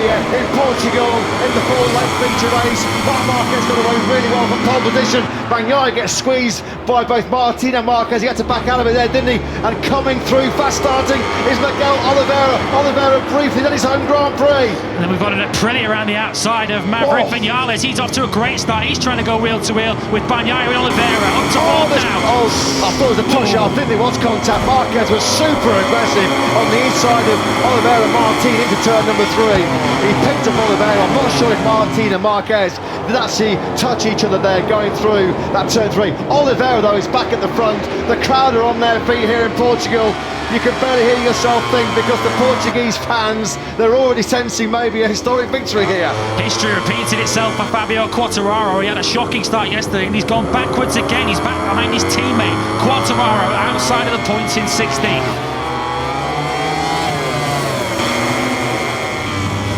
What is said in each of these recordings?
here in Portugal in the full-length feature race. Marc Marquez got away really well from pole position. Bagnaia gets squeezed by both Martin and Marquez. He had to back out of it there, didn't he? And coming through, fast starting, is Miguel Oliveira. Oliveira briefly done his home Grand Prix. And then we've got an Aprilia around the outside of Maverick Vinales. He's off to a great start. He's trying to go wheel to wheel with Bagnaia and Oliveira. Up to fourth now. I thought it was a push-up, didn't it? Was contact. Marquez was super aggressive on the inside of Oliveira. Martin into turn number 3. He picked up Oliveira. I'm not sure if Martin and Marquez did actually touch each other there going through that turn 3. Oliveira, though, is back at the front. The crowd are on their feet here in Portugal. You can barely hear yourself think because the Portuguese fans, they're already sensing maybe a historic victory here. History repeated itself for Fabio Quartararo. He had a shocking start yesterday and he's gone backwards again. He's back behind his teammate Quartararo outside of the points in 16th.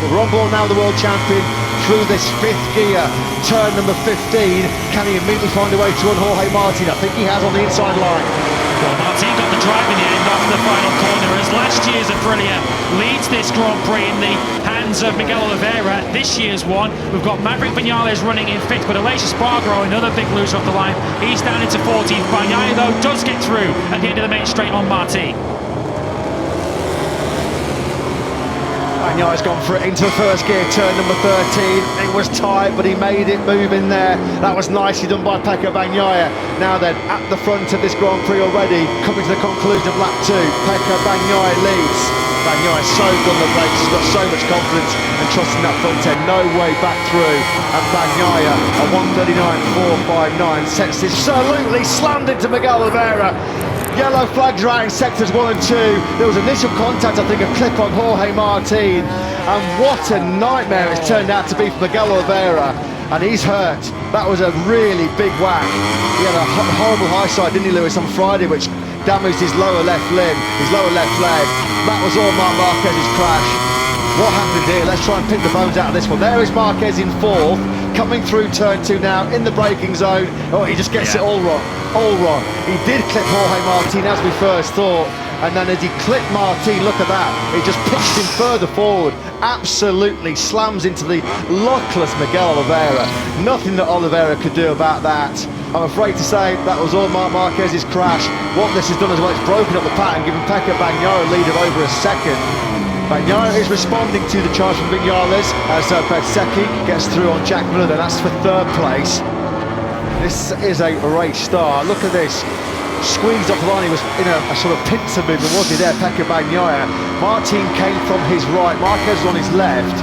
We're on board now, the world champion, through this 5th gear, turn number 15. Can he immediately find a way to Jorge Martin? I think he has on the inside line. Well, Martin got the drive in the end off the final corner as last year's Aprilia leads this Grand Prix in the hands of Miguel Oliveira. This year's one, we've got Maverick Vinales running in 5th, but Aleix Espargaro, another big loser off the line, he's down into 14th. Bagnaia, though, does get through at the end of the main straight on Martin. Bagnaia's gone for it into the 1st gear, turn number 13. It was tight, but he made it move in there. That was nicely done by Pecco Bagnaia. Now then, at the front of this Grand Prix already, coming to the conclusion of lap 2. Pecco Bagnaia leads. Bagnaia's so good on the brakes, he's got so much confidence and trust in that front end. No way back through. And Bagnaia, a 1:39.459, sets this absolutely slammed into Miguel Oliveira. Yellow flags are out in sectors 1 and 2. There was initial contact, I think, a clip on Jorge Martin. And what a nightmare it's turned out to be for Miguel Oliveira. And he's hurt. That was a really big whack. He had a horrible high side, didn't he, Lewis, on Friday, which damaged his lower left limb, his lower left leg. That was all Marc Marquez's crash. What happened here? Let's try and pick the bones out of this one. There is Marquez in 4th, coming through turn 2 now in the braking zone. Oh, he just gets it all wrong. All wrong. He did clip Jorge Martin as we first thought, and then as he clipped Martin, look at that, he just pitched him further forward, absolutely slams into the luckless Miguel Oliveira. Nothing that Oliveira could do about that. I'm afraid to say that was all Marc Marquez's crash. What this has done as well, it's broken up the pattern, giving Pecco Bagnaia a lead of over a second. Bagnaia is responding to the charge from Vinales as Bezzecchi gets through on Jack Miller, and that's for 3rd place. This is a race start. Look at this. Squeezed off the line. He was in a sort of pincer movement, wasn't he there, Pecco Bagnaia? Martin came from his right. Marquez was on his left.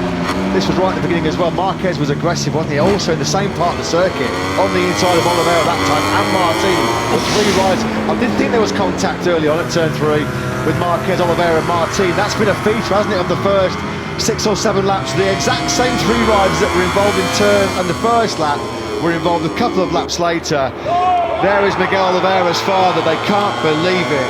This was right at the beginning as well. Marquez was aggressive, wasn't he? Also in the same part of the circuit, on the inside of Oliveira that time, and Martin. The 3 rides. I didn't think there was contact early on at turn 3 with Marquez, Oliveira and Martin. That's been a feature, hasn't it, of the first 6 or 7 laps. The exact same 3 riders that were involved in turn and the first lap were involved a couple of laps later. There is Miguel Oliveira's father. They can't believe it.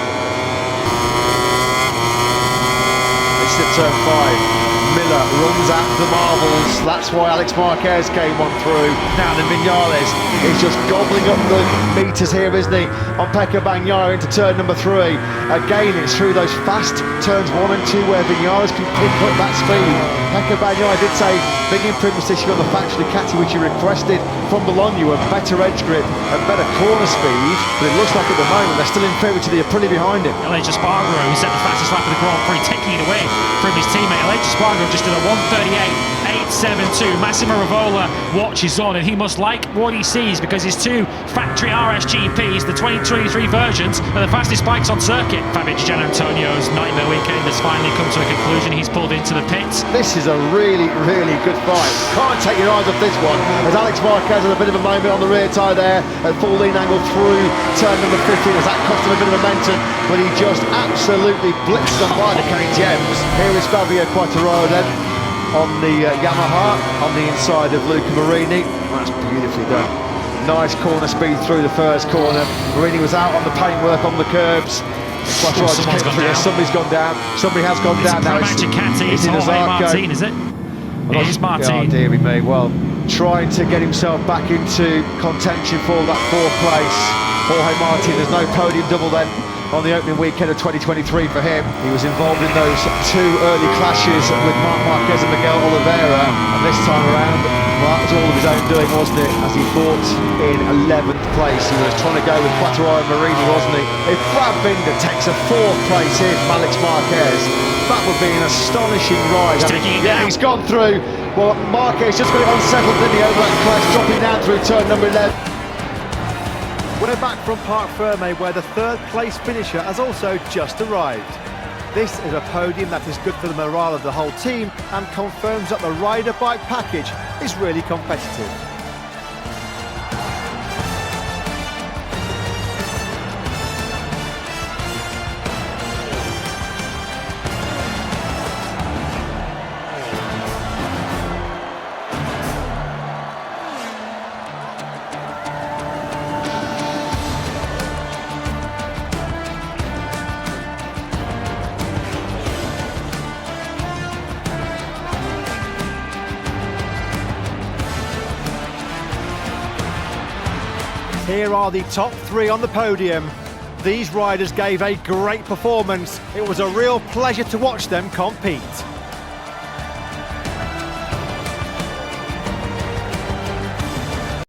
It's at turn 5. Miller runs at the marbles. That's why Alex Marquez came on through. Now then Vinales is just gobbling up the meters here, isn't he? On Pecco Bagnaia into turn number 3. Again, it's through those fast turns 1 and 2 where Vinales can pick up that speed. Pecco Bagnaia did say big improvements this year on the factory Ducati, which he requested from Bologna, were better edge grip and better corner speed. But it looks like at the moment they're still inferior to the Aprilia behind him. Aleix Espargaro, who set the fastest lap of the Grand Prix, taking it away from his teammate. Aleix Espargaro just did a 1:38.872. Massimo Rivola watches on and he must like what he sees because his 2 factory RSGPs, the 2023 versions, are the fastest bikes on circuit. Fabio Gian Antonio's nightmare weekend has finally come to a conclusion. He's pulled into the pits. This is a really, really good fight. Can't take your eyes off this one as Alex Marquez had a bit of a moment on the rear tyre there at full lean angle through turn number 15 as that cost him a bit of momentum, but he just absolutely blitzed them by the KTMs. Here is Fabio Quartararo then on the Yamaha on the inside of Luca Marini. That's beautifully done. Nice corner speed through the first corner. Marini was out on the paintwork on the curbs. Somebody's gone down. Somebody has gone down now. It's in Jorge Martin, is it? It is Martin. Oh, dearie me. Well, trying to get himself back into contention for that 4th place. Jorge Martin, there's no podium double then on the opening weekend of 2023 for him. He was involved in those two early clashes with Marc Marquez and Miguel Oliveira, and this time around, well, that was all of his own doing, wasn't it, as he fought in 11th place. He was trying to go with Quattraro Marini, wasn't he? If Brad Binder takes a 4th place here from Alex Marquez, that would be an astonishing ride. Yeah, he's gone through. Well, Marquez just got it unsettled, didn't he, over that crest, dropping down through turn number 11. We're back from Parc Ferme, where the 3rd place finisher has also just arrived. This is a podium that is good for the morale of the whole team and confirms that the rider bike package is really competitive. Here are the top 3 on the podium. These riders gave a great performance. It was a real pleasure to watch them compete.